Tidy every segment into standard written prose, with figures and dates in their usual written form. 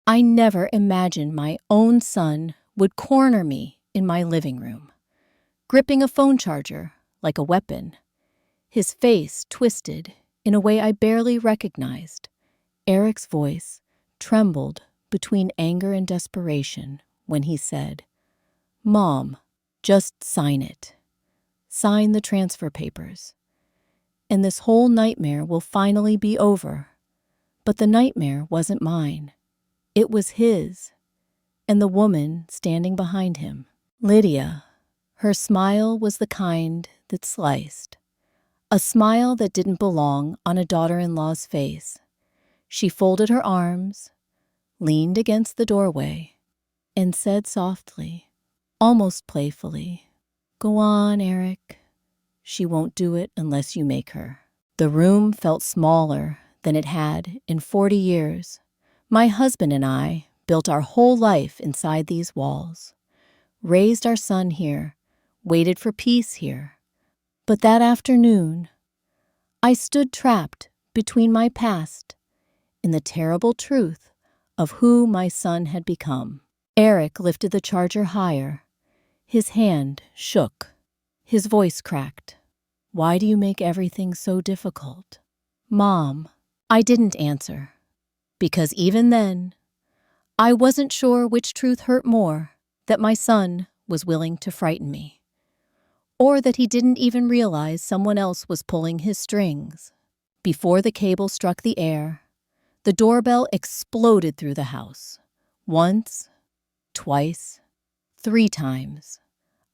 I never imagined my own son would corner me in my living room, gripping a phone charger like a weapon, his face twisted in a way I barely recognized. Eric's voice trembled between anger and desperation when he said, "Mom, just sign it. Sign the transfer papers. And this whole nightmare will finally be over." But the nightmare wasn't mine. It was his, and the woman standing behind him. Lydia. Her smile was the kind that sliced. A smile that didn't belong on a daughter-in-law's face. She folded her arms, leaned against the doorway, and said softly, almost playfully, "Go on, Eric. She won't do it unless you make her." The room felt smaller than it had in 40 years. My husband and I built our whole life inside these walls, raised our son here, waited for peace here. But that afternoon, I stood trapped between my past and the terrible truth of who my son had become. Eric lifted the charger higher. His hand shook. His voice cracked. "Why do you make everything so difficult?" "Mom." I didn't answer, because even then, I wasn't sure which truth hurt more, that my son was willing to frighten me, or that he didn't even realize someone else was pulling his strings. Before the cable struck the air, the doorbell exploded through the house. Once, twice, 3 times.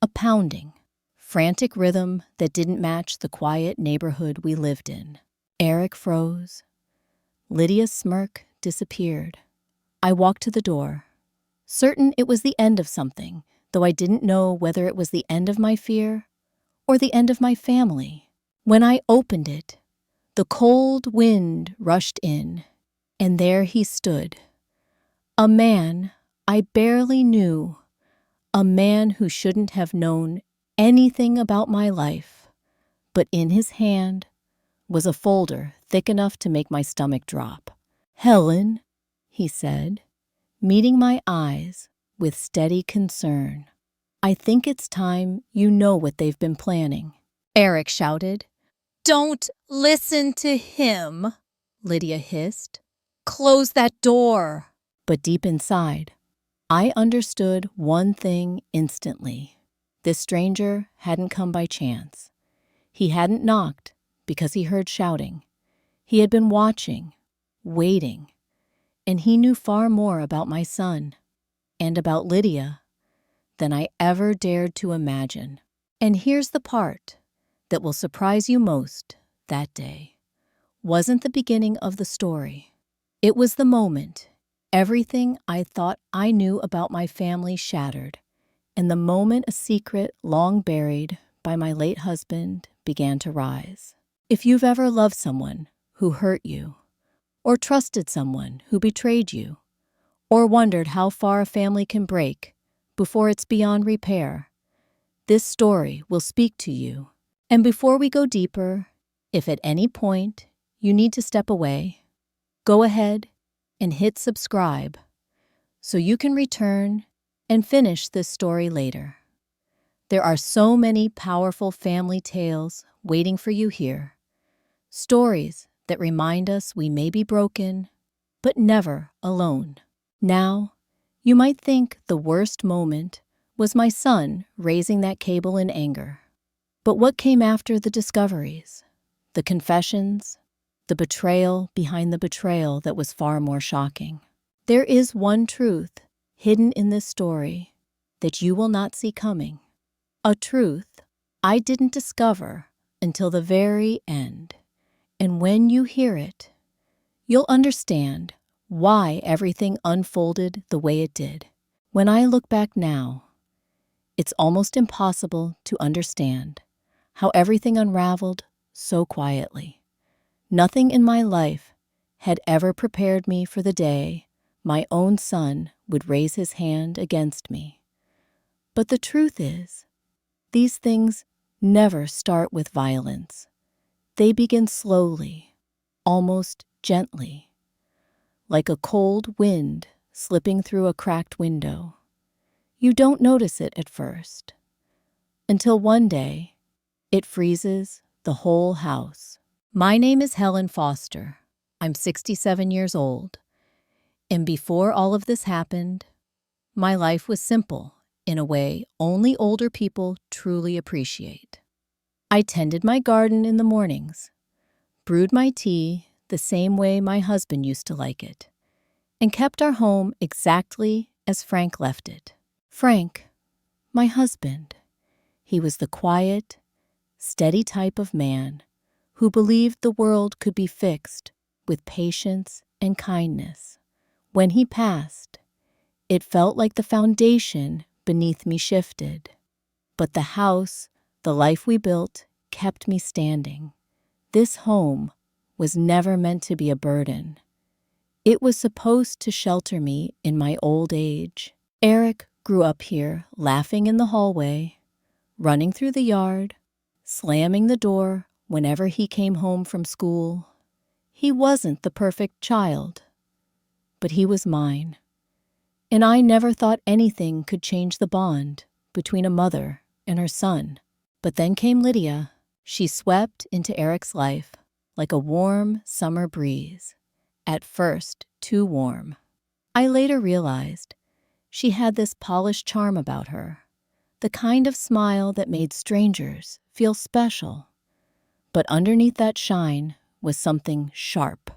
A pounding, frantic rhythm that didn't match the quiet neighborhood we lived in. Eric froze. Lydia's smirk disappeared. I walked to the door, certain it was the end of something, though I didn't know whether it was the end of my fear or the end of my family. When I opened it, the cold wind rushed in, and there he stood. A man I barely knew, a man who shouldn't have known anything about my life, but in his hand was a folder thick enough to make my stomach drop. "Helen," he said, meeting my eyes with steady concern, "I think it's time you know what they've been planning." Eric shouted. "Don't listen to him," Lydia hissed. "Close that door." But deep inside, I understood one thing instantly. This stranger hadn't come by chance. He hadn't knocked because he heard shouting. He had been watching, waiting, and he knew far more about my son and about Lydia than I ever dared to imagine. And here's the part that will surprise you most. That day wasn't the beginning of the story. It was the moment everything I thought I knew about my family shattered, and the moment a secret long buried by my late husband began to rise. If you've ever loved someone who hurt you, or trusted someone who betrayed you, or wondered how far a family can break before it's beyond repair, this story will speak to you. And before we go deeper, if at any point you need to step away, go ahead and hit subscribe so you can return and finish this story later. There are so many powerful family tales waiting for you here. Stories that remind us we may be broken, but never alone. Now, you might think the worst moment was my son raising that cable in anger. But what came after the discoveries, the confessions, the betrayal behind the betrayal that was far more shocking? There is one truth hidden in this story that you will not see coming. A truth I didn't discover until the very end. And when you hear it, you'll understand why everything unfolded the way it did. When I look back now, it's almost impossible to understand how everything unraveled so quietly. Nothing in my life had ever prepared me for the day my own son would raise his hand against me. But the truth is, these things never start with violence. They begin slowly, almost gently, like a cold wind slipping through a cracked window. You don't notice it at first, until one day, it freezes the whole house. My name is Helen Foster. I'm 67 years old. And before all of this happened, my life was simple in a way only older people truly appreciate. I tended my garden in the mornings, brewed my tea the same way my husband used to like it, and kept our home exactly as Frank left it. Frank, my husband, he was the quiet, steady type of man who believed the world could be fixed with patience and kindness. When he passed, it felt like the foundation beneath me shifted. But the house, the life we built, kept me standing. This home was never meant to be a burden. It was supposed to shelter me in my old age. Eric grew up here, laughing in the hallway, running through the yard, slamming the door whenever he came home from school. He wasn't the perfect child, but he was mine. And I never thought anything could change the bond between a mother and her son. But then came Lydia. She swept into Eric's life like a warm summer breeze. At first, too warm. I later realized she had this polished charm about her, the kind of smile that made strangers feel special. But underneath that shine was something sharp,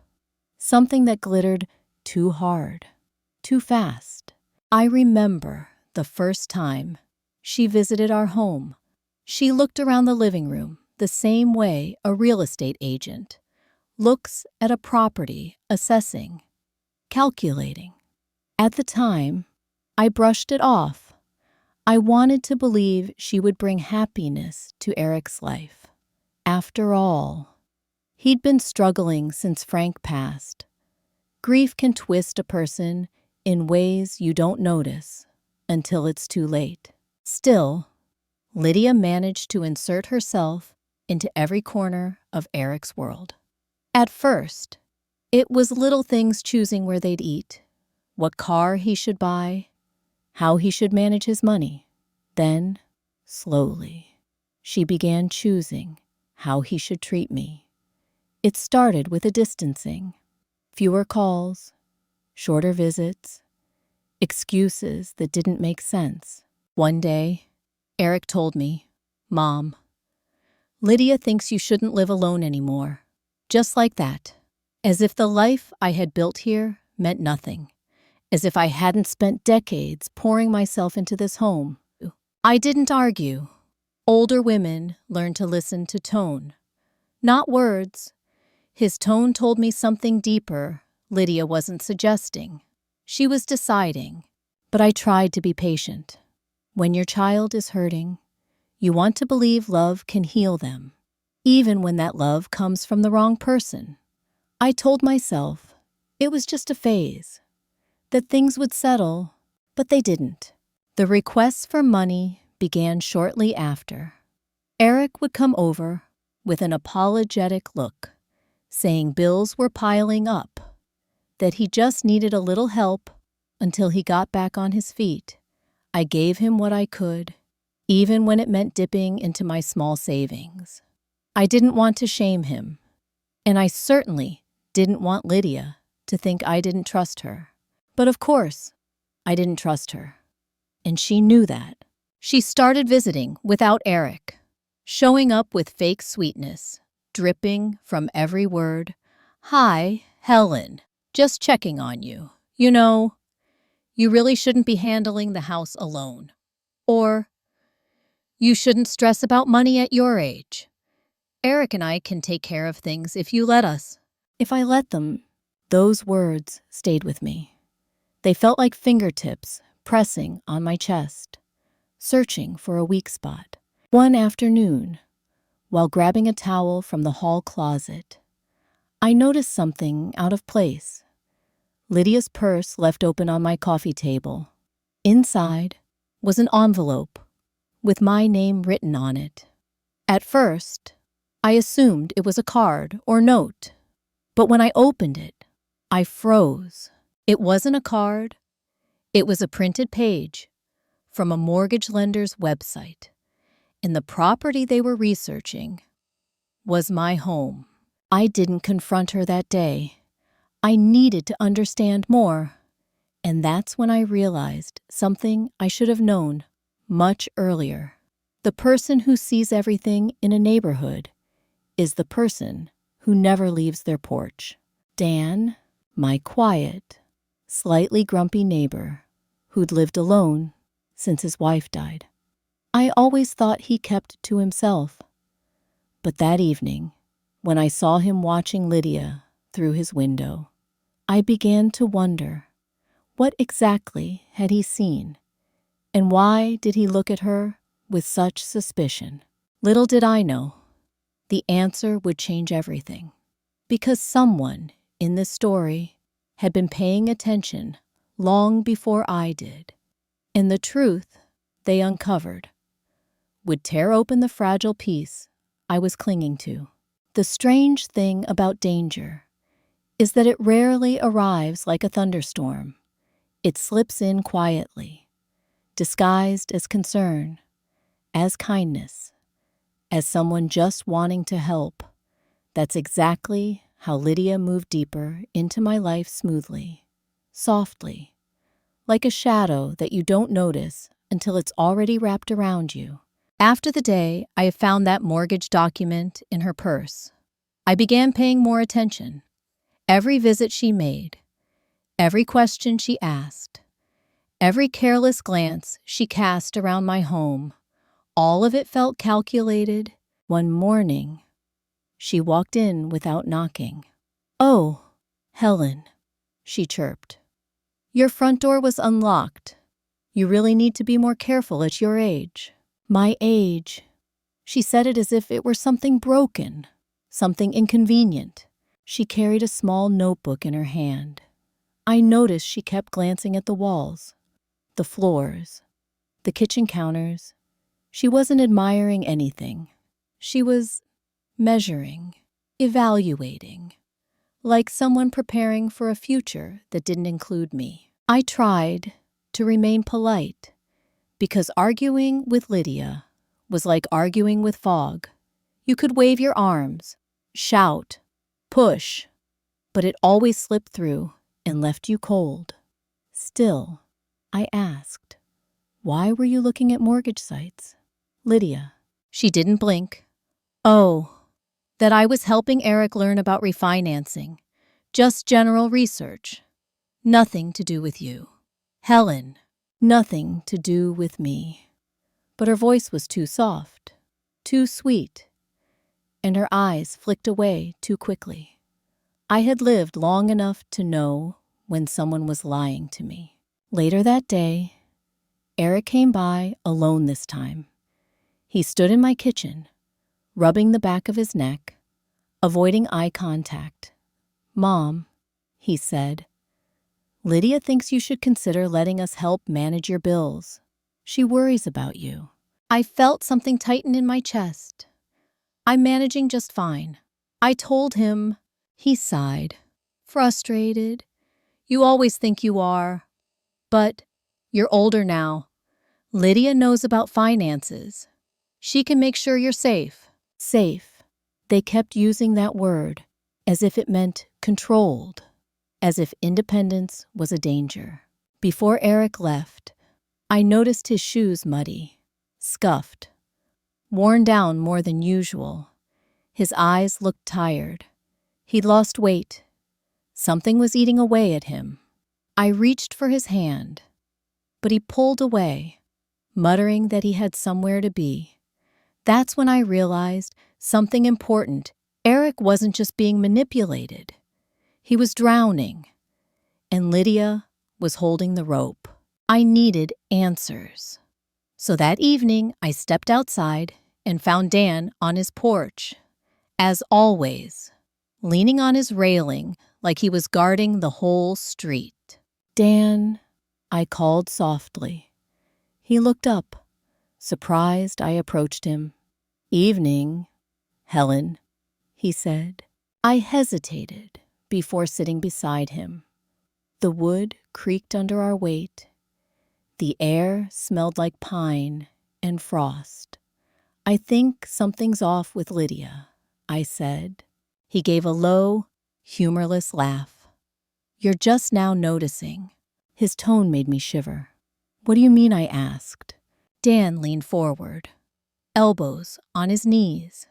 something that glittered too hard, too fast. I remember the first time she visited our home. She looked around the living room the same way a real estate agent looks at a property, assessing, calculating. At the time, I brushed it off. I wanted to believe she would bring happiness to Eric's life. After all, he'd been struggling since Frank passed. Grief can twist a person in ways you don't notice until it's too late. Still, Lydia managed to insert herself into every corner of Eric's world. At first, it was little things choosing where they'd eat, what car he should buy, how he should manage his money. Then, slowly, she began choosing how he should treat me. It started with a distancing, fewer calls, shorter visits, excuses that didn't make sense. One day, Eric told me, "Mom, Lydia thinks you shouldn't live alone anymore." Just like that, as if the life I had built here meant nothing, as if I hadn't spent decades pouring myself into this home. I didn't argue. Older women learn to listen to tone, not words. His tone told me something deeper Lydia wasn't suggesting. She was deciding, but I tried to be patient. When your child is hurting, you want to believe love can heal them, even when that love comes from the wrong person. I told myself it was just a phase, that things would settle, but they didn't. The requests for money began shortly after. Eric would come over with an apologetic look, saying bills were piling up, that he just needed a little help until he got back on his feet. I gave him what I could, even when it meant dipping into my small savings. I didn't want to shame him, and I certainly didn't want Lydia to think I didn't trust her. But of course, I didn't trust her, and she knew that. She started visiting without Eric, showing up with fake sweetness, dripping from every word. "Hi, Helen, just checking on you. You know, you really shouldn't be handling the house alone." Or, "You shouldn't stress about money at your age. Eric and I can take care of things if you let us." If I let them, those words stayed with me. They felt like fingertips pressing on my chest, searching for a weak spot. One afternoon, while grabbing a towel from the hall closet, I noticed something out of place. Lydia's purse left open on my coffee table. Inside was an envelope with my name written on it. At first, I assumed it was a card or note, but when I opened it, I froze. It wasn't a card It was a printed page from a mortgage lender's website, and the property they were researching was my home. I didn't confront her that day. I needed to understand more, and that's when I realized something I should have known much earlier. The person who sees everything in a neighborhood is the person who never leaves their porch. Dan, my quiet, slightly grumpy neighbor who'd lived alone since his wife died. I always thought he kept to himself. But that evening, when I saw him watching Lydia through his window, I began to wonder, what exactly had he seen? And why did he look at her with such suspicion? Little did I know, the answer would change everything. Because someone in this story had been paying attention long before I did. And the truth they uncovered would tear open the fragile piece I was clinging to. The strange thing about danger is that it rarely arrives like a thunderstorm. It slips in quietly, disguised as concern, as kindness, as someone just wanting to help. That's exactly how Lydia moved deeper into my life smoothly, softly, like a shadow that you don't notice until it's already wrapped around you. After the day I found that mortgage document in her purse, I began paying more attention. Every visit she made, every question she asked, every careless glance she cast around my home, all of it felt calculated. One morning, she walked in without knocking. "Oh, Helen," she chirped. "Your front door was unlocked. You really need to be more careful at your age." My age. She said it as if it were something broken, something inconvenient. She carried a small notebook in her hand. I noticed she kept glancing at the walls, the floors, the kitchen counters. She wasn't admiring anything. She was measuring, evaluating, like someone preparing for a future that didn't include me. I tried to remain polite, because arguing with Lydia was like arguing with fog. You could wave your arms, shout, push, but it always slipped through and left you cold. Still, I asked, "Why were you looking at mortgage sites?" "Lydia." She didn't blink. "Oh, that I was helping Eric learn about refinancing. Just general research. Nothing to do with you." "Helen." "Nothing to do with me." But her voice was too soft, too sweet, and her eyes flicked away too quickly. I had lived long enough to know when someone was lying to me. Later that day, Eric came by alone this time. He stood in my kitchen, rubbing the back of his neck, avoiding eye contact. "Mom," he said, "Lydia thinks you should consider letting us help manage your bills. She worries about you." I felt something tighten in my chest. "I'm managing just fine." I told him. He sighed, frustrated. "You always think you are. But you're older now. Lydia knows about finances. She can make sure you're safe." Safe. They kept using that word as if it meant controlled, as if independence was a danger. Before Eric left, I noticed his shoes muddy, scuffed, worn down more than usual. His eyes looked tired. He'd lost weight. Something was eating away at him. I reached for his hand, but he pulled away, muttering that he had somewhere to be. That's when I realized something important. Eric wasn't just being manipulated. He was drowning, and Lydia was holding the rope. I needed answers. So that evening, I stepped outside and found Dan on his porch, as always, leaning on his railing like he was guarding the whole street. "Dan," I called softly. He looked up. Surprised, I approached him. "Evening, Helen," he said. I hesitated before sitting beside him. The wood creaked under our weight, The air smelled like pine and frost. I think something's off with Lydia, I said. He gave a low, humorless laugh. You're just now noticing. His tone made me shiver. What do you mean? I asked. Dan leaned forward, elbows on his knees.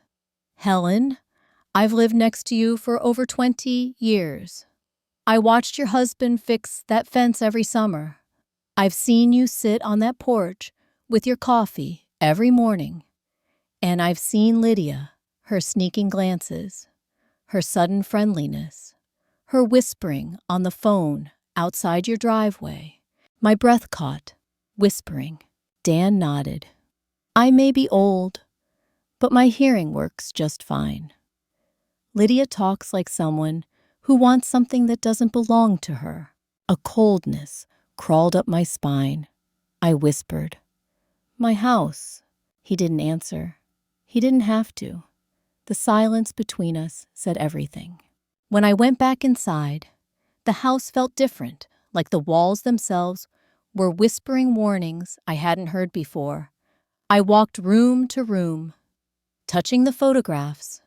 Helen, I've lived next to you for over 20 years. I watched your husband fix that fence every summer. I've seen you sit on that porch with your coffee every morning. And I've seen Lydia, her sneaking glances, her sudden friendliness, her whispering on the phone outside your driveway. My breath caught, whispering. Dan nodded. I may be old, but my hearing works just fine. Lydia talks like someone who wants something that doesn't belong to her. A coldness crawled up my spine. I whispered, My house. He didn't answer. He didn't have to. The silence between us said everything. When I went back inside, the house felt different, like the walls themselves were whispering warnings I hadn't heard before. I walked room to room, touching the photographs,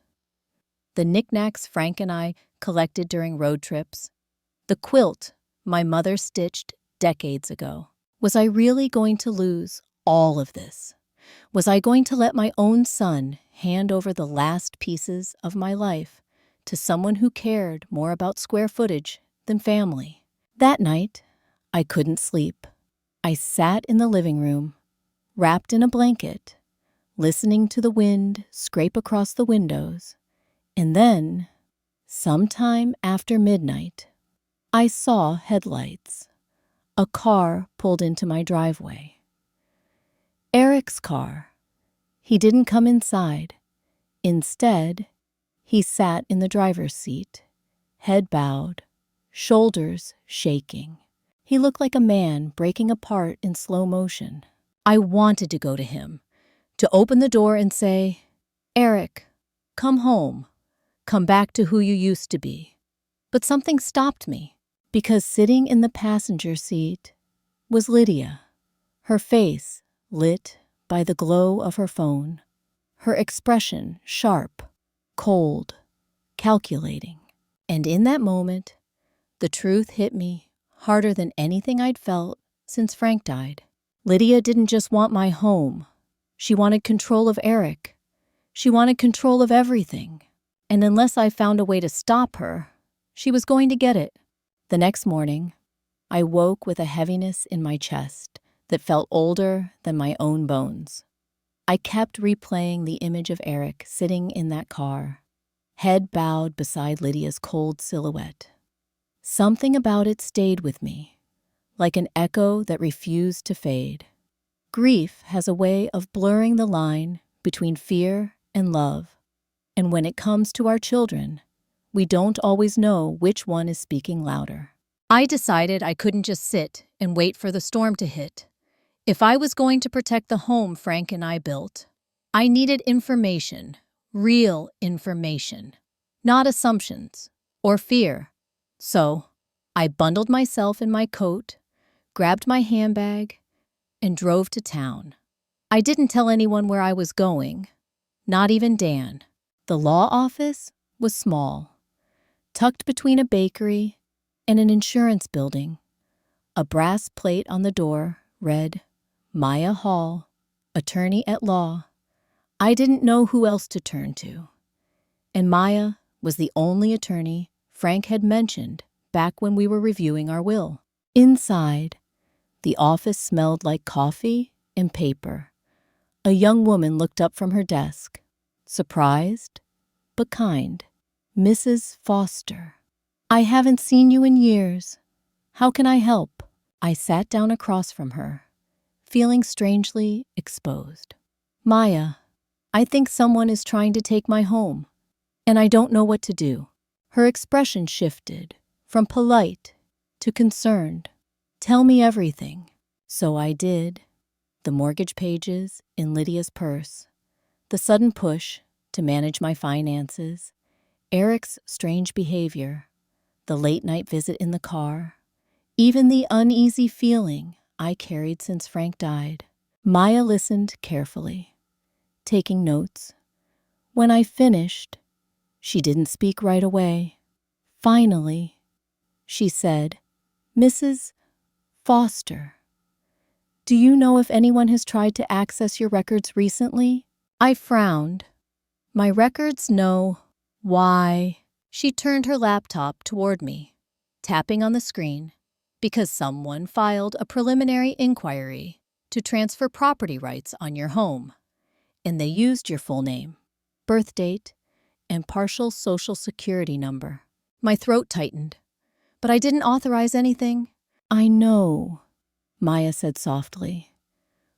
the knickknacks Frank and I collected during road trips, the quilt my mother stitched decades ago. Was I really going to lose all of this? Was I going to let my own son hand over the last pieces of my life to someone who cared more about square footage than family? That night, I couldn't sleep. I sat in the living room, wrapped in a blanket, listening to the wind scrape across the windows. And then, sometime after midnight, I saw headlights. A car pulled into my driveway. Eric's car. He didn't come inside. Instead, he sat in the driver's seat, head bowed, shoulders shaking. He looked like a man breaking apart in slow motion. I wanted to go to him, to open the door and say, Eric, come home. Come back to who you used to be. But something stopped me, because sitting in the passenger seat was Lydia, her face lit by the glow of her phone, her expression sharp, cold, calculating. And in that moment, the truth hit me harder than anything I'd felt since Frank died. Lydia didn't just want my home. She wanted control of Eric. She wanted control of everything. And unless I found a way to stop her, she was going to get it. The next morning, I woke with a heaviness in my chest that felt older than my own bones. I kept replaying the image of Eric sitting in that car, head bowed beside Lydia's cold silhouette. Something about it stayed with me, like an echo that refused to fade. Grief has a way of blurring the line between fear and love, and when it comes to our children, we don't always know which one is speaking louder. I decided I couldn't just sit and wait for the storm to hit. If I was going to protect the home Frank and I built, I needed information, real information, not assumptions or fear. So I bundled myself in my coat, grabbed my handbag, and drove to town. I didn't tell anyone where I was going, not even Dan. The law office was small, tucked between a bakery and an insurance building. A brass plate on the door read, Maya Hall, attorney at law. I didn't know who else to turn to. And Maya was the only attorney Frank had mentioned back when we were reviewing our will. Inside, the office smelled like coffee and paper. A young woman looked up from her desk, surprised but kind. Mrs. Foster. I haven't seen you in years. How can I help? I sat down across from her, feeling strangely exposed. Maya, I think someone is trying to take my home, and I don't know what to do. Her expression shifted from polite to concerned. Tell me everything. So I did. The mortgage pages in Lydia's purse, the sudden push to manage my finances, Eric's strange behavior, the late-night visit in the car, even the uneasy feeling I carried since Frank died. Maya listened carefully, taking notes. When I finished, she didn't speak right away. Finally, she said, "Mrs. Foster, do you know if anyone has tried to access your records recently?" I frowned. "My records? No. Why?" She turned her laptop toward me, tapping on the screen. "Because someone filed a preliminary inquiry to transfer property rights on your home, and they used your full name, birth date, and partial social security number." My throat tightened. "But I didn't authorize anything." "I know," Maya said softly,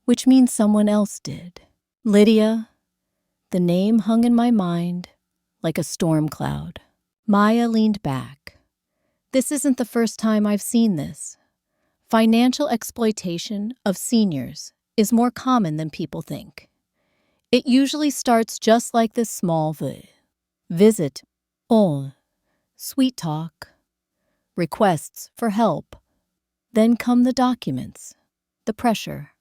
"which means someone else did." Lydia. The name hung in my mind like a storm cloud. Maya leaned back. "This isn't the first time I've seen this. Financial exploitation of seniors is more common than people think. It usually starts just like this small visit, sweet talk, requests for help. Then come the documents, the pressure,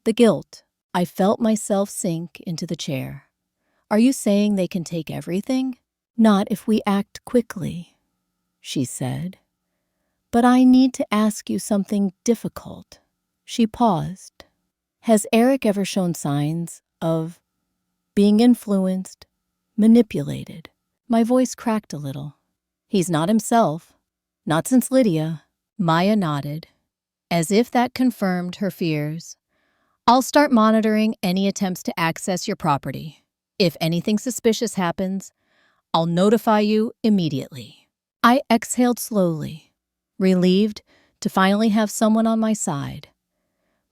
the guilt." I felt myself sink into the chair. "Are you saying they can take everything?" "Not if we act quickly," she said. "But I need to ask you something difficult." She paused. "Has Eric ever shown signs of being influenced, manipulated?" My voice cracked a little. "He's not himself. Not since Lydia." Maya nodded, as if that confirmed her fears. "I'll start monitoring any attempts to access your property. If anything suspicious happens, I'll notify you immediately." I exhaled slowly, relieved to finally have someone on my side.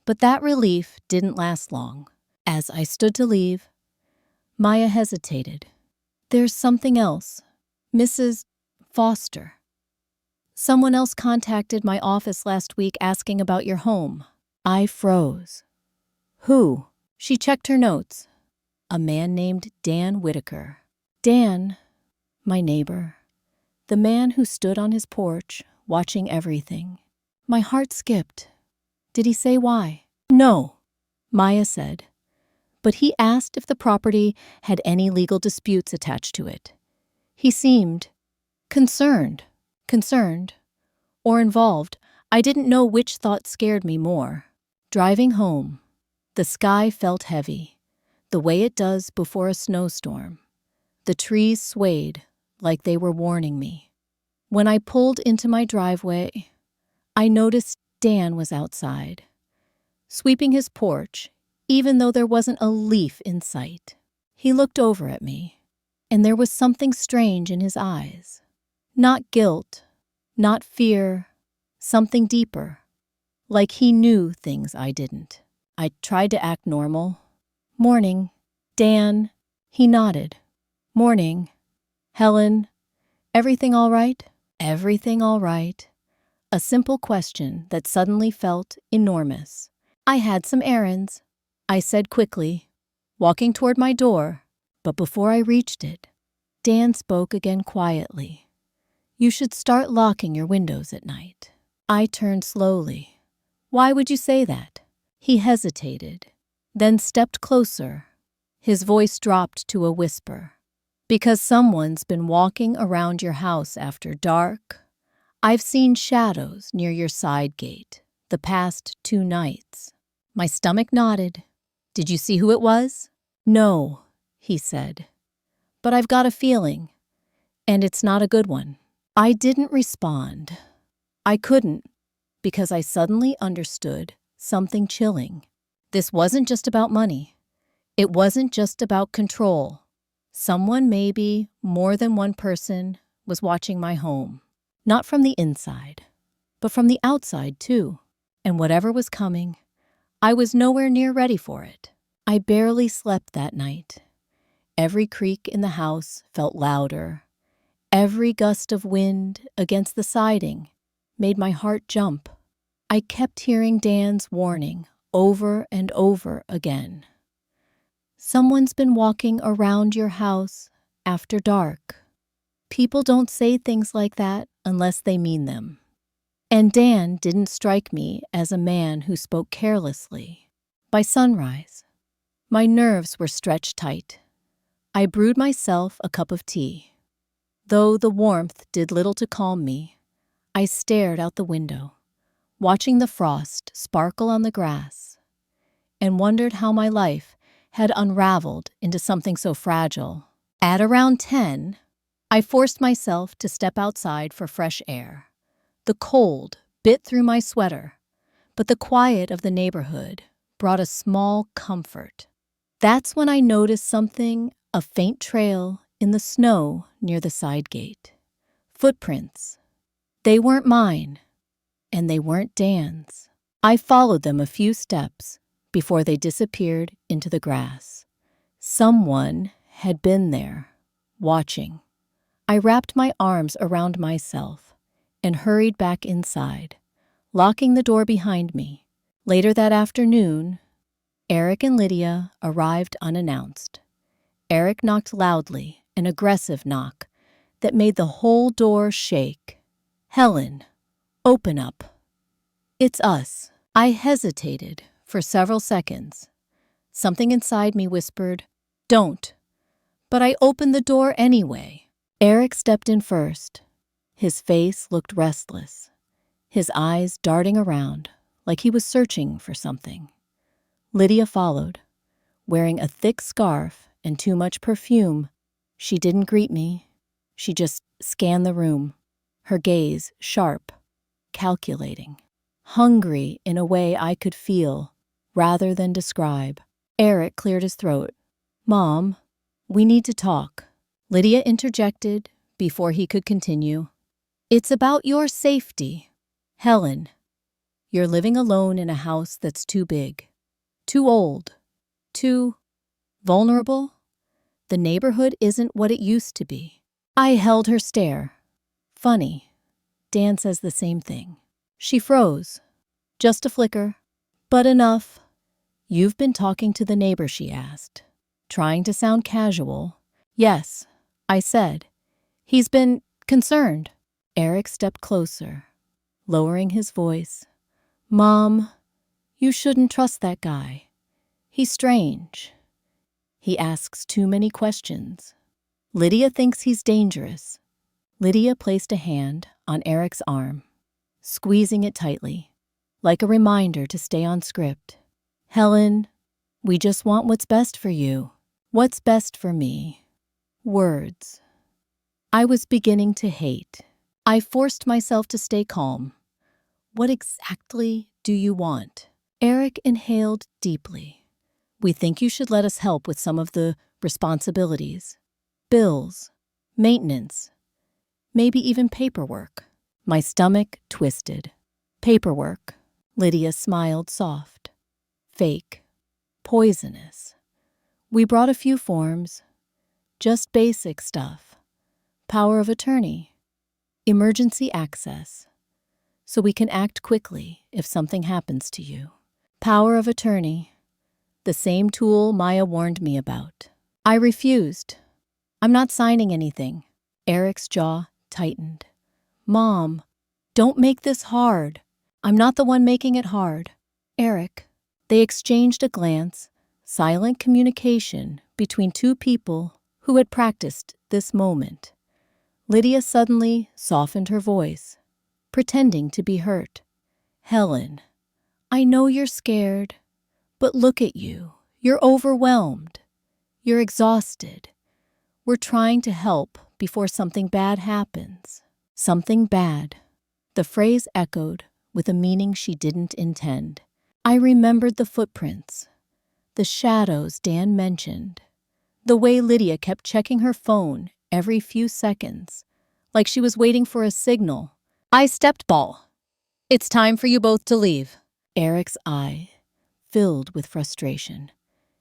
But that relief didn't last long. As I stood to leave, Maya hesitated. "There's something else. Mrs. Foster. Someone else contacted my office last week asking about your home." I froze. "Who?" She checked her notes. "A man named Dan Whitaker." Dan, my neighbor. The man who stood on his porch, watching everything. My heart skipped. "Did he say why?" "No," Maya said. "But he asked if the property had any legal disputes attached to it. He seemed concerned, or involved. I didn't know which thought scared me more." Driving home, the sky felt heavy, the way it does before a snowstorm. The trees swayed like they were warning me. When I pulled into my driveway, I noticed Dan was outside, sweeping his porch, even though there wasn't a leaf in sight. He looked over at me, and there was something strange in his eyes. Not guilt, not fear, something deeper, like he knew things I didn't. I tried to act normal. "Morning, Dan." He nodded. "Morning, Helen. Everything all right?" Everything all right. A simple question that suddenly felt enormous. "I had some errands," I said quickly, walking toward my door. But before I reached it, Dan spoke again quietly. "You should start locking your windows at night." I turned slowly. "Why would you say that?" He hesitated, then stepped closer. His voice dropped to a whisper. "Because someone's been walking around your house after dark. I've seen shadows near your side gate the past 2 nights." My stomach nodded. "Did you see who it was?" "No," he said. "But I've got a feeling, and it's not a good one." I didn't respond. I couldn't, because I suddenly understood something chilling. This wasn't just about money. It wasn't just about control. Someone, maybe more than one person, was watching my home. Not from the inside, but from the outside too. And whatever was coming, I was nowhere near ready for it. I barely slept that night. Every creak in the house felt louder. Every gust of wind against the siding made my heart jump. I kept hearing Dan's warning over and over again. "Someone's been walking around your house after dark." People don't say things like that unless they mean them. And Dan didn't strike me as a man who spoke carelessly. By sunrise, my nerves were stretched tight. I brewed myself a cup of tea. Though the warmth did little to calm me, I stared out the window, watching the frost sparkle on the grass, and wondered how my life had unraveled into something so fragile. At around 10, I forced myself to step outside for fresh air. The cold bit through my sweater, but the quiet of the neighborhood brought a small comfort. That's when I noticed something, a faint trail in the snow near the side gate. Footprints. They weren't mine, and they weren't Dan's. I followed them a few steps before they disappeared into the grass. Someone had been there, watching. I wrapped my arms around myself and hurried back inside, locking the door behind me. Later that afternoon, Eric and Lydia arrived unannounced. Eric knocked loudly, an aggressive knock that made the whole door shake. "Helen, open up. It's us." I hesitated for several seconds. Something inside me whispered, "Don't." But I opened the door anyway. Eric stepped in first. His face looked restless, his eyes darting around like he was searching for something. Lydia followed, wearing a thick scarf and too much perfume. She didn't greet me. She just scanned the room, her gaze sharp, calculating, hungry in a way I could feel rather than describe. Eric cleared his throat. "Mom, we need to talk." Lydia interjected before he could continue. "It's about your safety. Helen, you're living alone in a house that's too big, too old, too vulnerable. The neighborhood isn't what it used to be." I held her stare. Funny, Dan says the same thing. She froze. Just a flicker, but enough. "You've been talking to the neighbor?" she asked, trying to sound casual. "Yes," I said. "He's been concerned." Eric stepped closer, lowering his voice. "Mom, you shouldn't trust that guy. He's strange. He asks too many questions. Lydia thinks he's dangerous." Lydia placed a hand on Eric's arm, squeezing it tightly, like a reminder to stay on script. "Helen, we just want what's best for you. What's best for me." Words. I was beginning to hate. I forced myself to stay calm. "What exactly do you want?" Eric inhaled deeply. "We think you should let us help with some of the responsibilities. Bills, maintenance, maybe even paperwork." My stomach twisted. "Paperwork." Lydia smiled soft. "Fake. Poisonous. We brought a few forms. Just basic stuff. Power of attorney. Emergency access. So we can act quickly if something happens to you. Power of attorney. The same tool Maya warned me about." I refused. "I'm not signing anything." Eric's jaw tightened. "Mom, don't make this hard." "I'm not the one making it hard." "Eric." They exchanged a glance, silent communication between two people who had practiced this moment. Lydia suddenly softened her voice, pretending to be hurt. "Helen, I know you're scared, but look at you. You're overwhelmed. You're exhausted. We're trying to help before something bad happens." Something bad. The phrase echoed with a meaning she didn't intend. I remembered the footprints, the shadows Dan mentioned, the way Lydia kept checking her phone every few seconds, like she was waiting for a signal. I stepped ball. "It's time for you both to leave." Eric's eye filled with frustration.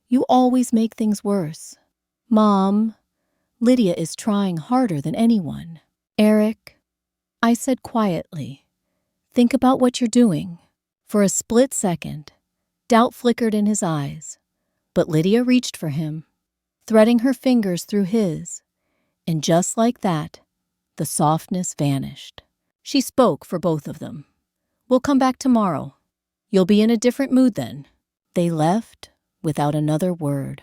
"You always make things worse." "Mom, Lydia is trying harder than anyone." "Eric," I said quietly, "think about what you're doing." For a split second, doubt flickered in his eyes, but Lydia reached for him, threading her fingers through his, and just like that, the softness vanished. She spoke for both of them. We'll come back tomorrow. You'll be in a different mood then." They left without another word.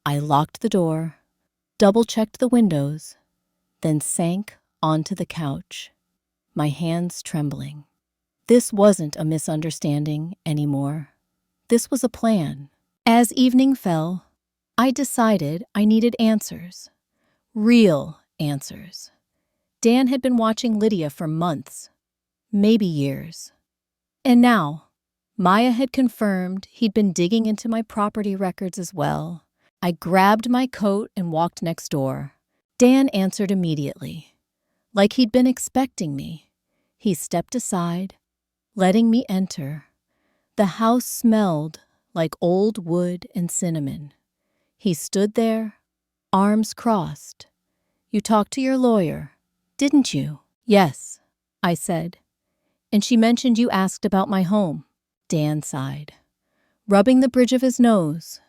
I locked the door, double-checked the windows, then sank onto the couch, my hands trembling. This wasn't a misunderstanding anymore. This was a plan. As evening fell, I decided I needed answers. Real answers. Dan had been watching Lydia for months, maybe years. And now, Maya had confirmed he'd been digging into my property records as well. I grabbed my coat and walked next door. Dan answered immediately, like he'd been expecting me. He stepped aside, letting me enter. The house smelled like old wood and cinnamon. He stood there, arms crossed. "You talked to your lawyer, didn't you?" "Yes," I said. "And she mentioned you asked about my home." Dan sighed, rubbing the bridge of his nose.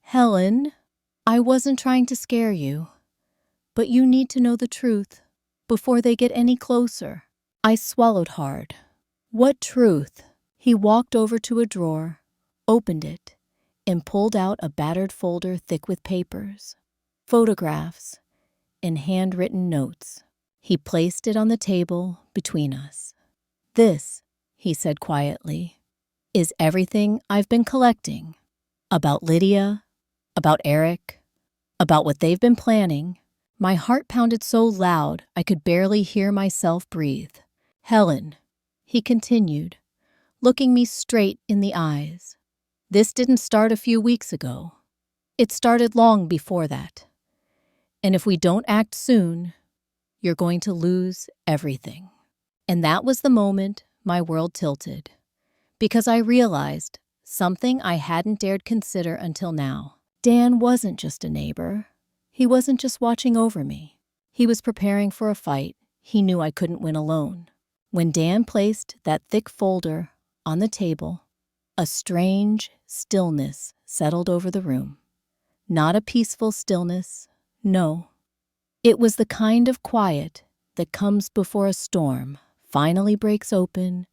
"Helen, I wasn't trying to scare you, but you need to know the truth before they get any closer." I swallowed hard. What truth? He walked over to a drawer, opened it, and pulled out a battered folder thick with papers, photographs, and handwritten notes. He placed it on the table between us. "This," he said quietly, "is everything I've been collecting. About Lydia, about Eric, about what they've been planning." My heart pounded so loud I could barely hear myself breathe. "Helen," he continued, looking me straight in the eyes, "this didn't start a few weeks ago. It started long before that. And if we don't act soon, you're going to lose everything." And that was the moment my world tilted, because I realized something I hadn't dared consider until now. Dan wasn't just a neighbor. He wasn't just watching over me. He was preparing for a fight he knew I couldn't win alone. When Dan placed that thick folder on the table, a strange stillness settled over the room. Not a peaceful stillness, no. It was the kind of quiet that comes before a storm finally breaks open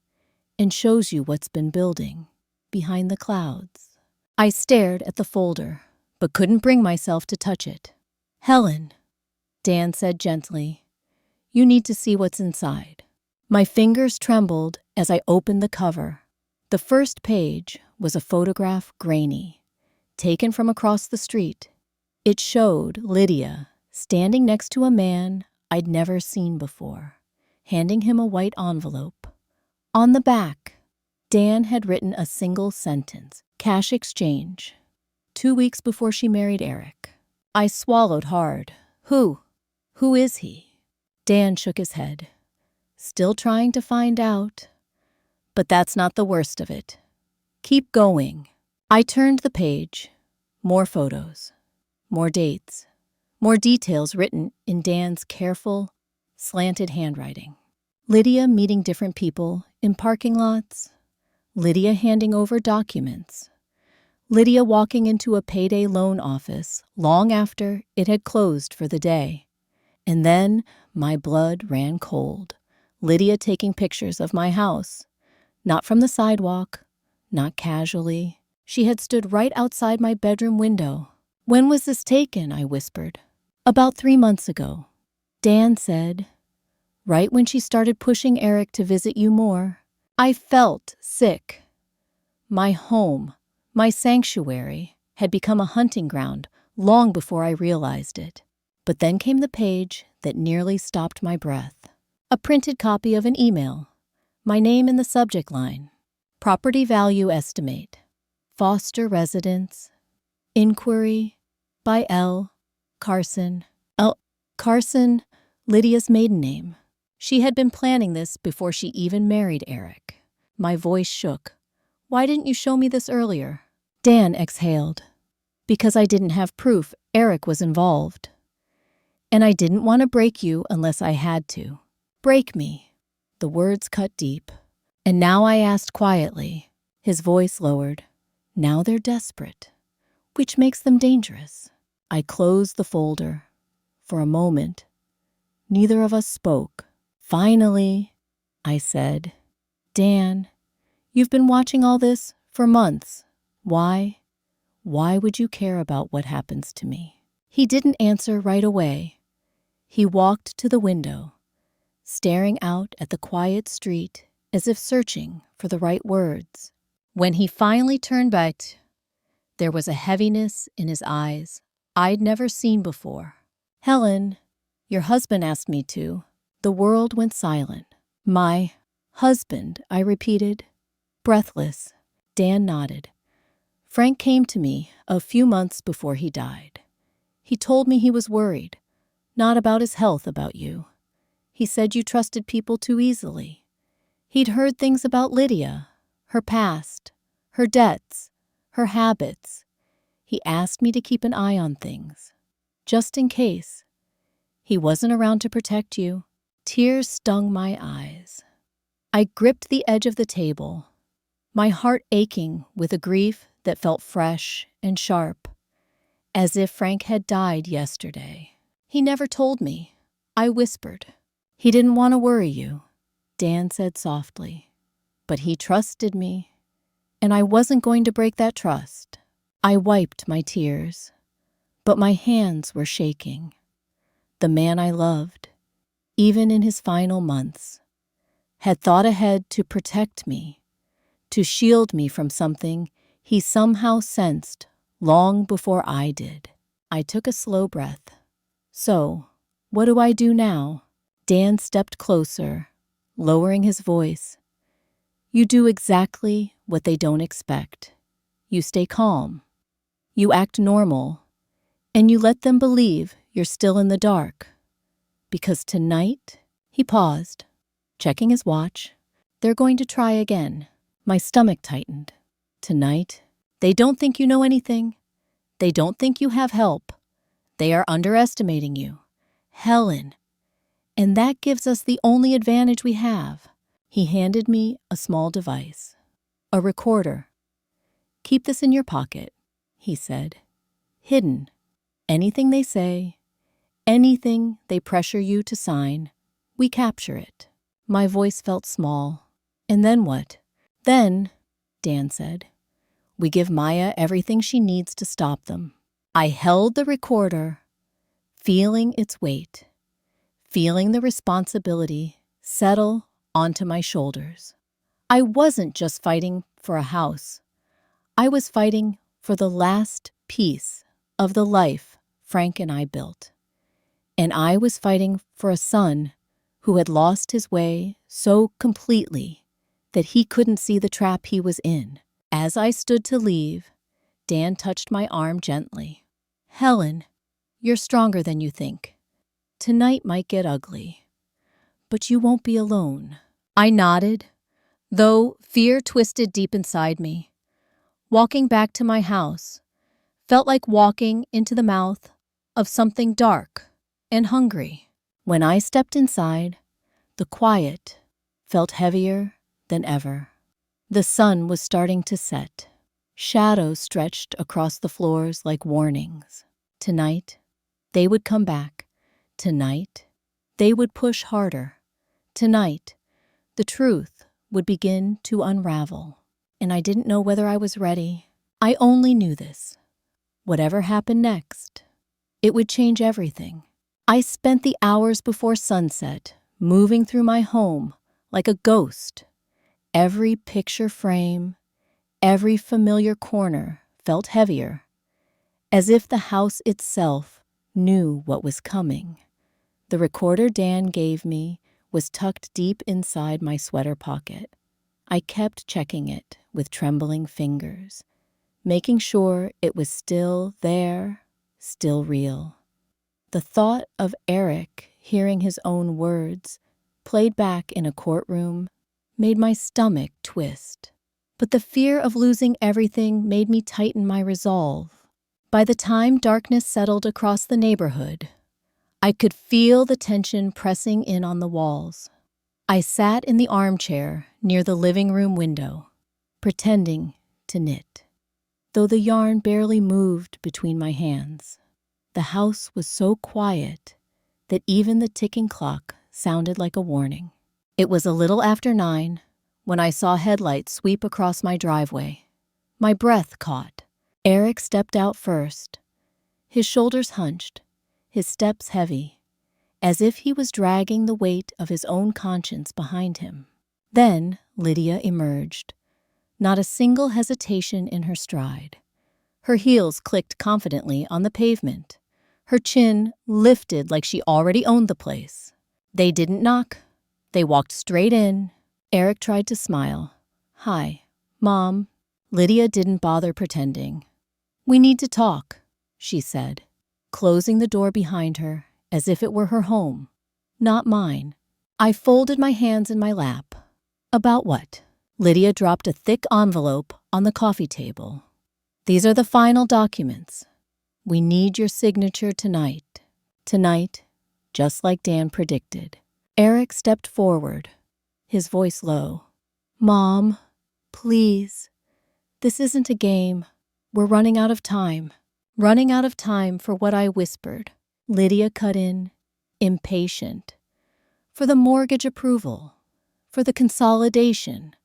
and shows you what's been building behind the clouds. I stared at the folder, but couldn't bring myself to touch it. "Helen," Dan said gently, "you need to see what's inside." My fingers trembled as I opened the cover. The first page was a photograph grainy, taken from across the street. It showed Lydia standing next to a man I'd never seen before, handing him a white envelope. On the back, Dan had written a single sentence, "Cash exchange, 2 weeks before she married Eric." I swallowed hard. Who is he? Dan shook his head. "Still trying to find out. But that's not the worst of it. Keep going." I turned the page. More photos. More dates. More details written in Dan's careful, slanted handwriting. Lydia meeting different people in parking lots. Lydia handing over documents. Lydia walking into a payday loan office long after it had closed for the day. And then my blood ran cold. Lydia taking pictures of my house. Not from the sidewalk, not casually. She had stood right outside my bedroom window. "When was this taken?" I whispered. "About 3 months ago." Dan said, "Right when she started pushing Eric to visit you more." I felt sick. My home, my sanctuary, had become a hunting ground long before I realized it. But then came the page that nearly stopped my breath. A printed copy of an email. My name in the subject line. Property value estimate. Foster residence. Inquiry by L. Carson. Carson, Lydia's maiden name. She had been planning this before she even married Eric. My voice shook. "Why didn't you show me this earlier?" Dan exhaled. "Because I didn't have proof Eric was involved. And I didn't want to break you unless I had to." "Break me." The words cut deep. And now I asked quietly. His voice lowered. "Now they're desperate. Which makes them dangerous." I closed the folder. For a moment, neither of us spoke. "Finally," I said, "Dan, You've been watching all this for months. Why? Why would you care about what happens to me?" He didn't answer right away. He walked to the window, staring out at the quiet street as if searching for the right words. When he finally turned back, there was a heaviness in his eyes I'd never seen before. "Helen, your husband asked me to." The world went silent. "My husband," I repeated, breathless. Dan nodded. "Frank came to me a few months before he died. He told me he was worried, not about his health, about you. He said you trusted people too easily. He'd heard things about Lydia, her past, her debts, her habits. He asked me to keep an eye on things, just in case. He wasn't around to protect you." Tears stung my eyes. I gripped the edge of the table, my heart aching with a grief that felt fresh and sharp, as if Frank had died yesterday. "He never told me," I whispered. "He didn't want to worry you," Dan said softly. "But he trusted me, and I wasn't going to break that trust." I wiped my tears, but my hands were shaking. The man I loved, even in his final months, had thought ahead to protect me, to shield me from something he somehow sensed long before I did. I took a slow breath. "So, what do I do now?" Dan stepped closer, lowering his voice. "You do exactly what they don't expect. You stay calm. You act normal, and you let them believe you're still in the dark. Because tonight," he paused, checking his watch, "they're going to try again." My stomach tightened. "Tonight, they don't think you know anything. They don't think you have help. They are underestimating you. Helen. And that gives us the only advantage we have." He handed me a small device, a recorder. "Keep this in your pocket," he said. "Hidden. Anything they say, anything they pressure you to sign, we capture it." My voice felt small. "And then what?" "Then," Dan said, "we give Maya everything she needs to stop them." I held the recorder, feeling its weight, feeling the responsibility settle onto my shoulders. I wasn't just fighting for a house. I was fighting for the last piece of the life Frank and I built. And I was fighting for a son who had lost his way so completely that he couldn't see the trap he was in. As I stood to leave, Dan touched my arm gently. "Helen, you're stronger than you think. Tonight might get ugly, but you won't be alone." I nodded, though fear twisted deep inside me. Walking back to my house felt like walking into the mouth of something dark and hungry. When I stepped inside, the quiet felt heavier than ever. The sun was starting to set. Shadows stretched across the floors like warnings. Tonight, they would come back. Tonight, they would push harder. Tonight, the truth would begin to unravel. And I didn't know whether I was ready. I only knew this. Whatever happened next, it would change everything. I spent the hours before sunset moving through my home like a ghost. Every picture frame, every familiar corner felt heavier, as if the house itself knew what was coming. The recorder Dan gave me was tucked deep inside my sweater pocket. I kept checking it with trembling fingers, making sure it was still there, still real. The thought of Eric hearing his own words played back in a courtroom made my stomach twist. But the fear of losing everything made me tighten my resolve. By the time darkness settled across the neighborhood, I could feel the tension pressing in on the walls. I sat in the armchair near the living room window, pretending to knit, though the yarn barely moved between my hands. The house was so quiet that even the ticking clock sounded like a warning. It was a little after 9 when I saw headlights sweep across my driveway. My breath caught. Eric stepped out first, his shoulders hunched, his steps heavy, as if he was dragging the weight of his own conscience behind him. Then Lydia emerged, not a single hesitation in her stride. Her heels clicked confidently on the pavement, her chin lifted like she already owned the place. They didn't knock. They walked straight in. Eric tried to smile. "Hi, Mom." Lydia didn't bother pretending. "We need to talk," she said, closing the door behind her as if it were her home, not mine. I folded my hands in my lap. "About what?" Lydia dropped a thick envelope on the coffee table. "These are the final documents. We need your signature tonight." Tonight, just like Dan predicted. Eric stepped forward, his voice low. "Mom, please. This isn't a game. We're running out of time." Running out of time for what I whispered. Lydia cut in, impatient. "For the mortgage approval. For the consolidation.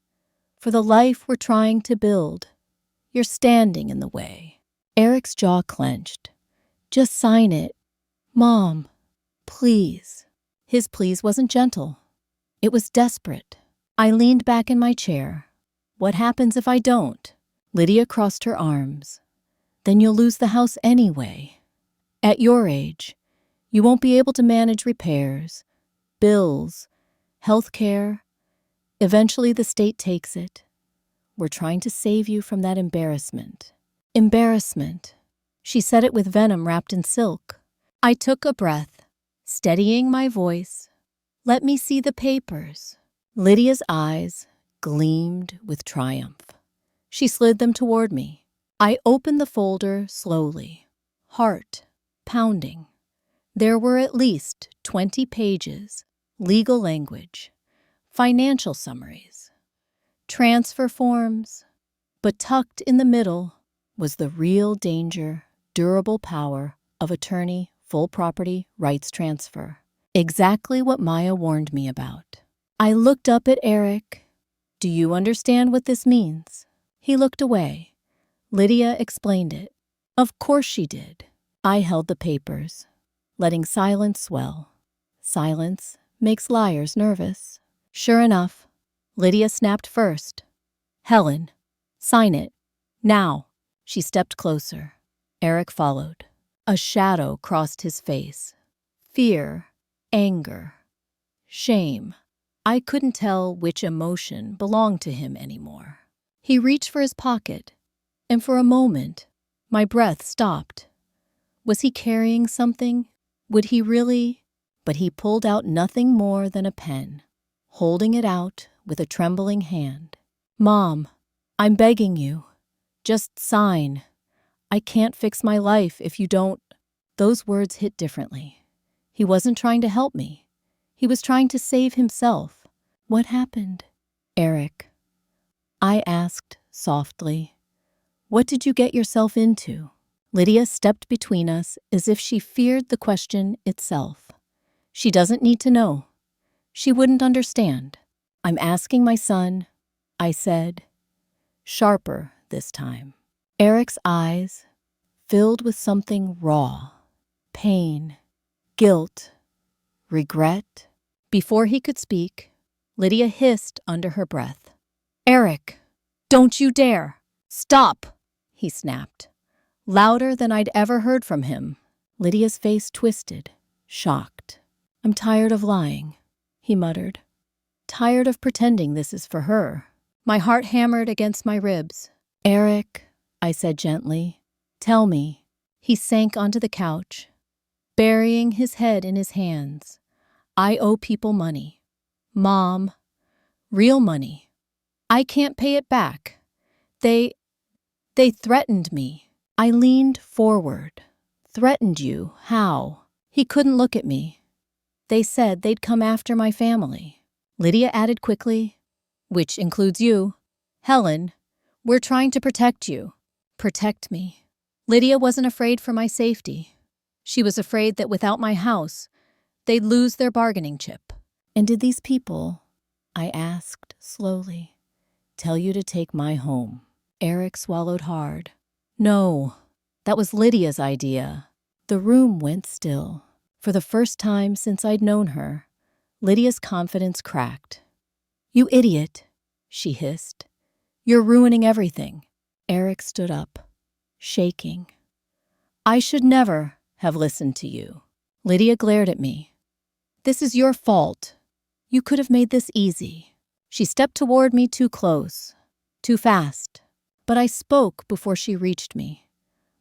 For the life we're trying to build. You're standing in the way." Eric's jaw clenched. "Just sign it. Mom, please." His please wasn't gentle. It was desperate. I leaned back in my chair. "What happens if I don't?" Lydia crossed her arms. "Then you'll lose the house anyway. At your age, you won't be able to manage repairs, bills, health care. Eventually the state takes it. We're trying to save you from that embarrassment." Embarrassment. She said it with venom wrapped in silk. I took a breath, steadying my voice. "Let me see the papers." Lydia's eyes gleamed with triumph. She slid them toward me. I opened the folder slowly, heart pounding. There were at least 20 pages, legal language, financial summaries, transfer forms, but tucked in the middle was the real danger, durable power of attorney, full property rights transfer. Exactly what Maya warned me about. I looked up at Eric. "Do you understand what this means?" He looked away. Lydia explained it. Of course she did. I held the papers, letting silence swell. Silence makes liars nervous. Sure enough, Lydia snapped first. "Helen, sign it. Now." She stepped closer. Eric followed. A shadow crossed his face. Fear, anger, shame. I couldn't tell which emotion belonged to him anymore. He reached for his pocket, and for a moment, my breath stopped. Was he carrying something? Would he really? But he pulled out nothing more than a pen, holding it out with a trembling hand. "Mom, I'm begging you. Just sign. I can't fix my life if you don't." Those words hit differently. He wasn't trying to help me. He was trying to save himself. "What happened?" "Eric," I asked softly. "What did you get yourself into?" Lydia stepped between us as if she feared the question itself. "She doesn't need to know. She wouldn't understand." "I'm asking my son," I said, sharper this time. Eric's eyes filled with something raw, pain, guilt, regret. Before he could speak, Lydia hissed under her breath. "Eric, don't you dare! Stop!" he snapped, louder than I'd ever heard from him. Lydia's face twisted, shocked. "I'm tired of lying," he muttered. "Tired of pretending this is for her." My heart hammered against my ribs. "Eric," I said gently, "tell me." He sank onto the couch, burying his head in his hands. "I owe people money. Mom, real money. I can't pay it back. They threatened me." I leaned forward. "Threatened you? How?" He couldn't look at me. "They said they'd come after my family." Lydia added quickly, "Which includes you. Helen, we're trying to protect you." Protect me. Lydia wasn't afraid for my safety. She was afraid that without my house, they'd lose their bargaining chip. "And did these people," I asked slowly, tell you to take my home. Eric swallowed hard. No, that was Lydia's idea. The room went still. For the first time since I'd known her, Lydia's confidence cracked. You idiot, she hissed. You're ruining everything. Eric stood up, shaking. I should never have listened to you. Lydia glared at me. This is your fault. You could have made this easy. She stepped toward me too close, too fast, but I spoke before she reached me,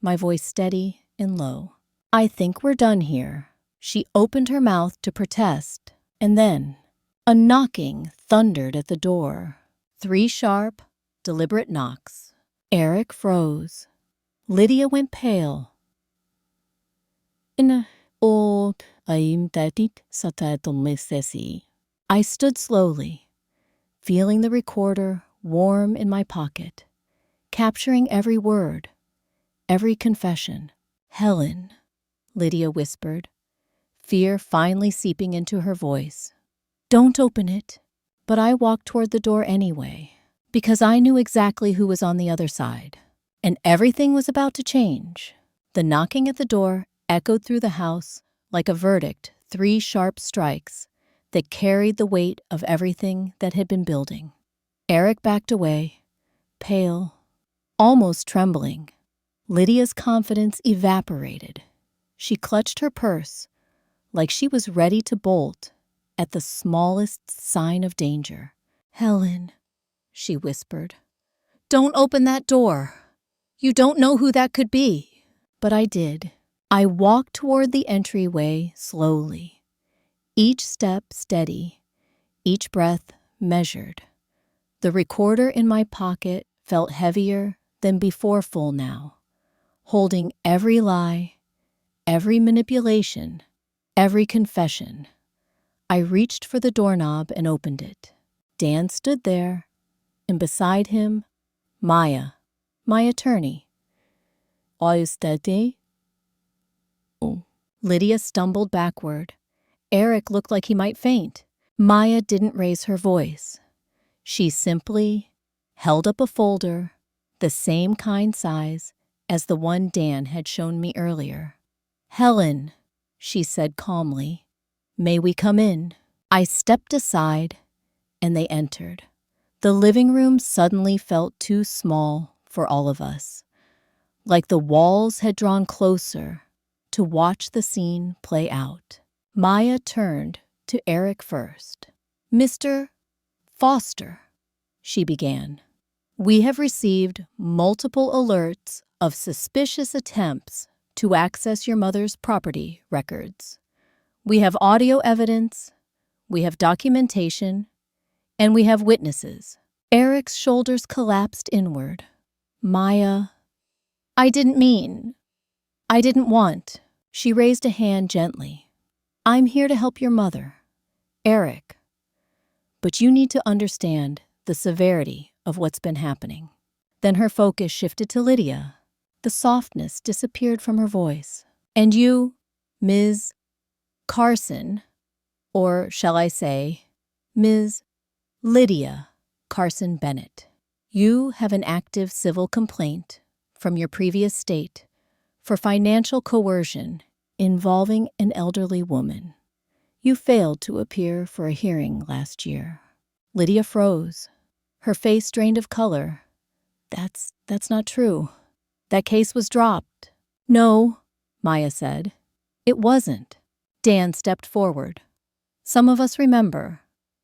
my voice steady and low. I think we're done here. She opened her mouth to protest, and then a knocking thundered at the door. 3 sharp, deliberate knocks. Eric froze. Lydia went pale. I stood slowly, feeling the recorder warm in my pocket, capturing every word, every confession. Helen, Lydia whispered, fear finally seeping into her voice. Don't open it. But I walked toward the door anyway, because I knew exactly who was on the other side. And everything was about to change. The knocking at the door echoed through the house like a verdict, 3 sharp strikes that carried the weight of everything that had been building. Eric backed away, pale, almost trembling. Lydia's confidence evaporated. She clutched her purse like she was ready to bolt at the smallest sign of danger. Helen, she whispered, don't open that door. You don't know who that could be. But I did. I walked toward the entryway slowly, each step steady, each breath measured. The recorder in my pocket felt heavier than before full now, holding every lie, every manipulation, every confession. I reached for the doorknob and opened it. Dan stood there, and beside him, Maya, my attorney. Are you steady? Oh. Lydia stumbled backward. Eric looked like he might faint. Maya didn't raise her voice. She simply held up a folder, the same kind size as the one Dan had shown me earlier. Helen, she said calmly, may we come in? I stepped aside, and they entered. The living room suddenly felt too small for all of us, like the walls had drawn closer to watch the scene play out. Maya turned to Eric first. Mr. Foster, she began, we have received multiple alerts of suspicious attempts to access your mother's property records. We have audio evidence, we have documentation, and we have witnesses. Eric's shoulders collapsed inward. Maya, I didn't want. She raised a hand gently. I'm here to help your mother, Eric. But you need to understand the severity of what's been happening. Then her focus shifted to Lydia. The softness disappeared from her voice. And you, Ms. Carson, or shall I say, Ms. Lydia Carson Bennett, you have an active civil complaint from your previous state for financial coercion involving an elderly woman. You failed to appear for a hearing last year. Lydia froze. Her face drained of color. That's not true. That case was dropped. No, Maya said. It wasn't. Dan stepped forward. Some of us remember.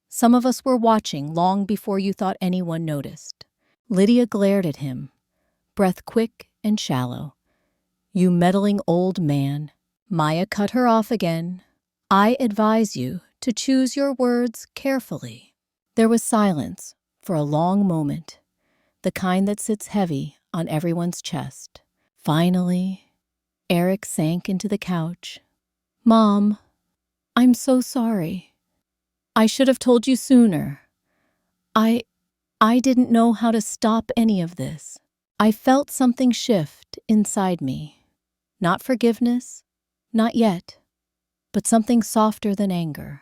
Some of us were watching long before you thought anyone noticed. Lydia glared at him, breath quick and shallow. You meddling old man. Maya cut her off again. I advise you to choose your words carefully. There was silence for a long moment, the kind that sits heavy on everyone's chest. Finally, Eric sank into the couch. Mom, I'm so sorry. I should have told you sooner. I didn't know how to stop any of this. I felt something shift inside me. Not forgiveness, not yet, but something softer than anger.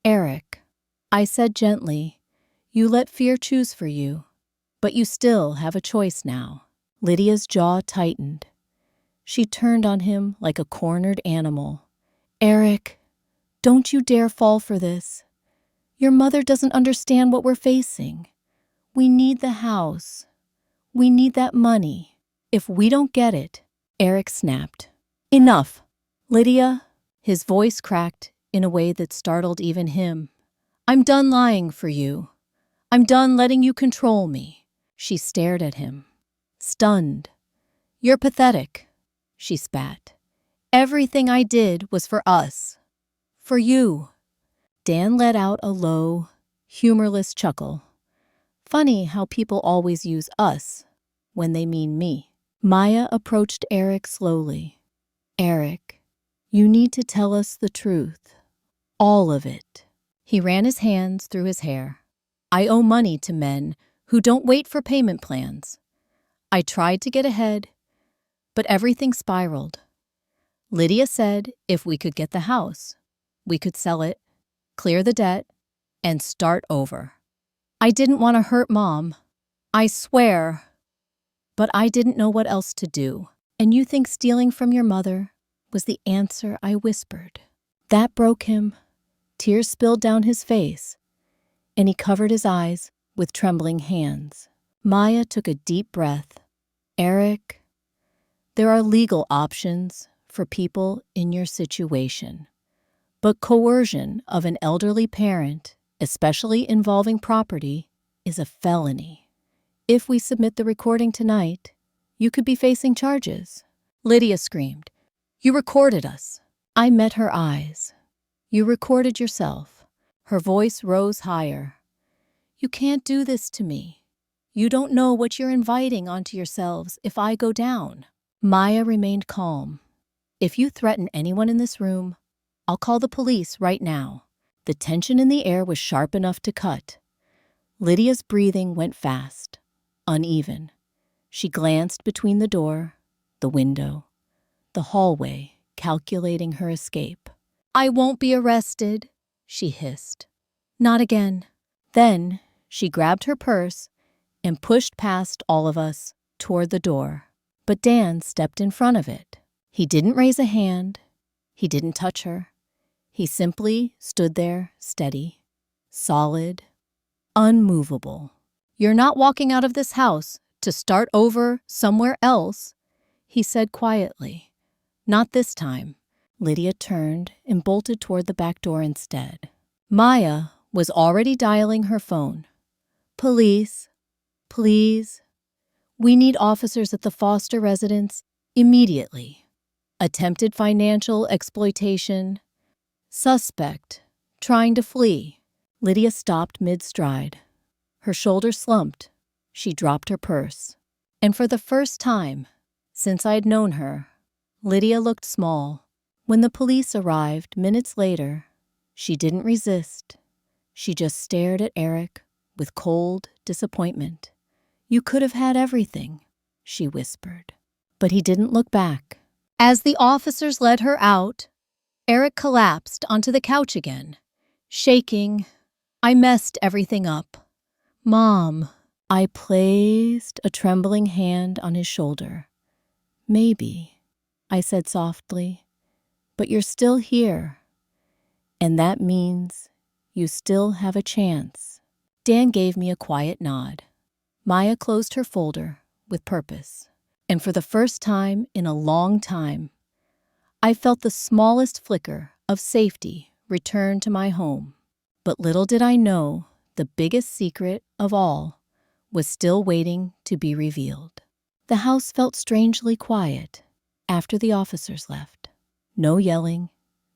Eric, I said gently, you let fear choose for you. But you still have a choice now. Lydia's jaw tightened. She turned on him like a cornered animal. Eric, don't you dare fall for this. Your mother doesn't understand what we're facing. We need the house. We need that money. If we don't get it, Eric snapped. Enough. Lydia, his voice cracked in a way that startled even him. I'm done lying for you. I'm done letting you control me. She stared at him, stunned. You're pathetic, she spat. Everything I did was for us. For you. Dan let out a low, humorless chuckle. Funny how people always use us when they mean me. Maya approached Eric slowly. Eric, you need to tell us the truth. All of it. He ran his hands through his hair. I owe money to men who don't wait for payment plans. I tried to get ahead, but everything spiraled. Lydia said if we could get the house, we could sell it, clear the debt, and start over. I didn't want to hurt Mom. I swear. But I didn't know what else to do. And you think stealing from your mother was the answer, I whispered. That broke him. Tears spilled down his face, and he covered his eyes with trembling hands. Maya took a deep breath. Eric, there are legal options for people in your situation. But coercion of an elderly parent, especially involving property, is a felony. If we submit the recording tonight, you could be facing charges. Lydia screamed. You recorded us. I met her eyes. You recorded yourself. Her voice rose higher. You can't do this to me. You don't know what you're inviting onto yourselves if I go down. Maya remained calm. If you threaten anyone in this room, I'll call the police right now. The tension in the air was sharp enough to cut. Lydia's breathing went fast, uneven. She glanced between the door, the window, the hallway, calculating her escape. I won't be arrested, she hissed. Not again. Then she grabbed her purse and pushed past all of us toward the door. But Dan stepped in front of it. He didn't raise a hand. He didn't touch her. He simply stood there, steady, solid, unmovable. You're not walking out of this house to start over somewhere else, he said quietly. Not this time. Lydia turned and bolted toward the back door instead. Maya was already dialing her phone. Police, please. We need officers at the Foster residence immediately. Attempted financial exploitation. Suspect trying to flee. Lydia stopped mid-stride. Her shoulders slumped. She dropped her purse. And for the first time since I'd known her, Lydia looked small. When the police arrived minutes later, she didn't resist. She just stared at Eric with cold disappointment. You could have had everything, she whispered. But he didn't look back. As the officers led her out, Eric collapsed onto the couch again, shaking. I messed everything up. Mom. I placed a trembling hand on his shoulder. Maybe, I said softly, but you're still here. And that means you still have a chance. Dan gave me a quiet nod. Maya closed her folder with purpose. And for the first time in a long time, I felt the smallest flicker of safety return to my home. But little did I know the biggest secret of all was still waiting to be revealed. The house felt strangely quiet after the officers left. No yelling,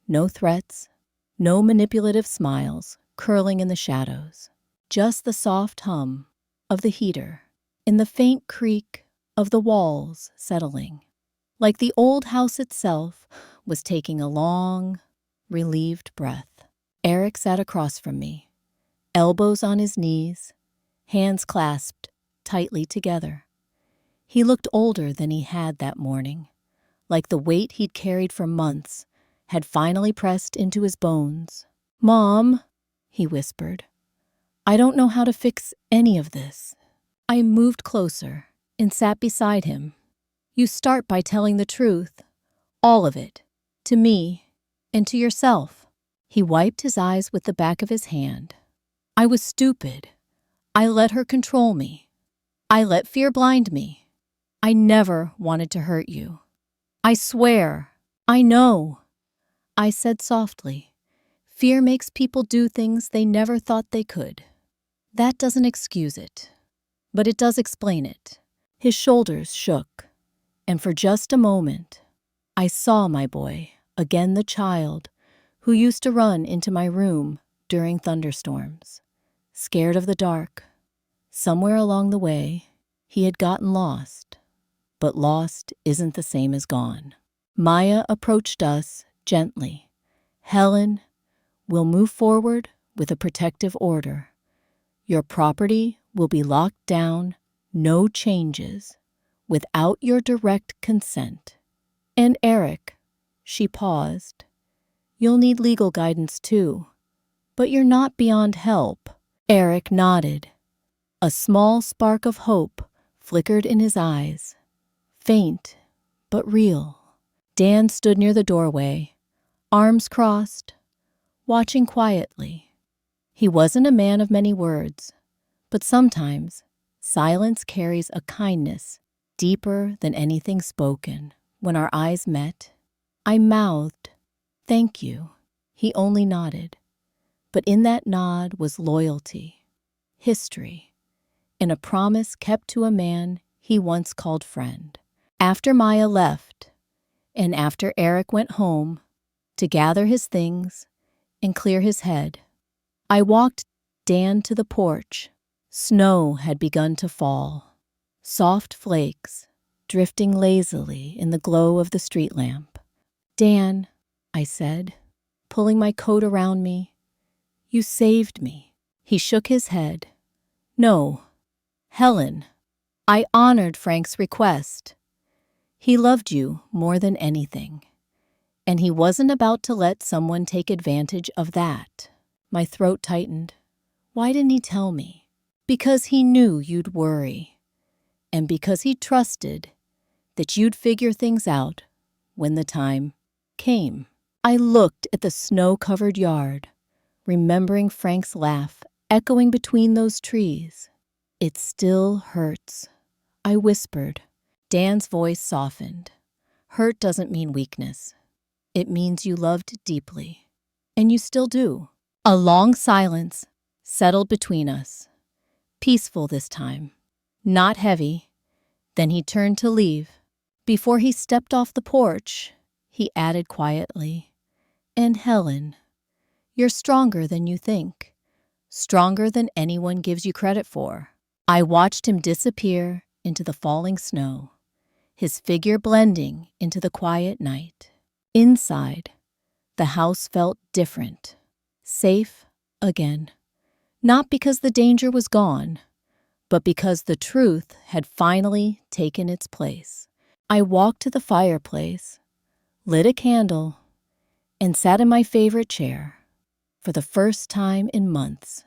no threats, no manipulative smiles curling in the shadows. Just the soft hum of the heater and the faint creak of the walls settling. Like the old house itself was taking a long, relieved breath. Eric sat across from me, elbows on his knees, hands clasped tightly together. He looked older than he had that morning, like the weight he'd carried for months had finally pressed into his bones. Mom, he whispered, I don't know how to fix any of this. I moved closer and sat beside him. You start by telling the truth, all of it, to me and to yourself. He wiped his eyes with the back of his hand. I was stupid. I let her control me. I let fear blind me. I never wanted to hurt you. I swear. I know. I said softly. Fear makes people do things they never thought they could. That doesn't excuse it, but it does explain it. His shoulders shook, and for just a moment, I saw my boy, again the child, who used to run into my room during thunderstorms, scared of the dark. Somewhere along the way, he had gotten lost, but lost isn't the same as gone. Maya approached us gently. Helen, we'll move forward with a protective order. Your property will be locked down, no changes, without your direct consent. And Eric, she paused, you'll need legal guidance too, but you're not beyond help. Eric nodded. A small spark of hope flickered in his eyes, faint but real. Dan stood near the doorway, arms crossed, watching quietly. He wasn't a man of many words, but sometimes silence carries a kindness deeper than anything spoken. When our eyes met, I mouthed, "Thank you." He only nodded, but in that nod was loyalty, history, and a promise kept to a man he once called friend. After Maya left, and after Eric went home to gather his things and clear his head, I walked Dan to the porch. Snow had begun to fall, soft flakes drifting lazily in the glow of the street lamp. Dan, I said, pulling my coat around me, you saved me. He shook his head. No, Helen, I honored Frank's request. He loved you more than anything, and he wasn't about to let someone take advantage of that. My throat tightened. Why didn't he tell me? Because he knew you'd worry, and because he trusted that you'd figure things out when the time came. I looked at the snow-covered yard, remembering Frank's laugh echoing between those trees. It still hurts, I whispered. Dan's voice softened. Hurt doesn't mean weakness. It means you loved deeply, and you still do. A long silence settled between us, peaceful this time, not heavy. Then he turned to leave. Before he stepped off the porch, he added quietly, "And Helen, you're stronger than you think, stronger than anyone gives you credit for." I watched him disappear into the falling snow, his figure blending into the quiet night. Inside, the house felt different, safe again, not because the danger was gone, but because the truth had finally taken its place. I walked to the fireplace, lit a candle, and sat in my favorite chair. For the first time in months,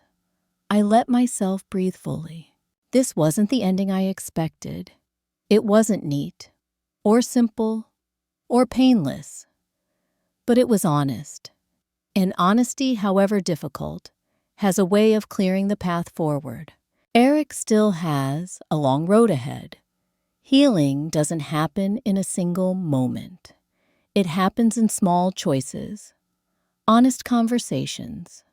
I let myself breathe fully. This wasn't the ending I expected. It wasn't neat, or simple, or painless, but it was honest. And honesty, however difficult, has a way of clearing the path forward. Eric still has a long road ahead. Healing doesn't happen in a single moment. It happens in small choices, honest conversations,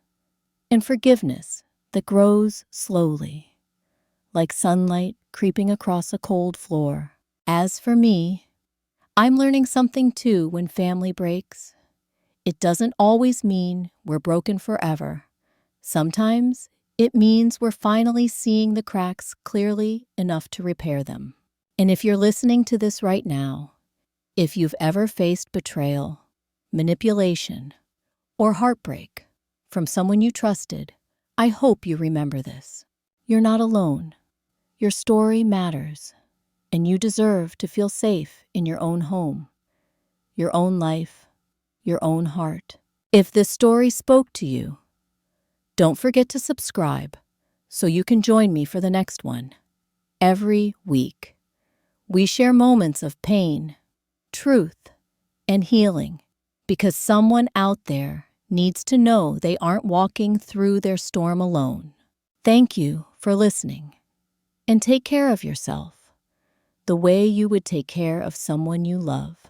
and forgiveness that grows slowly, like sunlight creeping across a cold floor. As for me, I'm learning something too when family breaks. It doesn't always mean we're broken forever. Sometimes it means we're finally seeing the cracks clearly enough to repair them. And if you're listening to this right now, if you've ever faced betrayal, manipulation, or heartbreak from someone you trusted, I hope you remember this. You're not alone. Your story matters, and you deserve to feel safe in your own home, your own life, your own heart. If this story spoke to you, don't forget to subscribe so you can join me for the next one. every week. We share moments of pain, truth, and healing because someone out there needs to know they aren't walking through their storm alone. Thank you for listening, and take care of yourself the way you would take care of someone you love.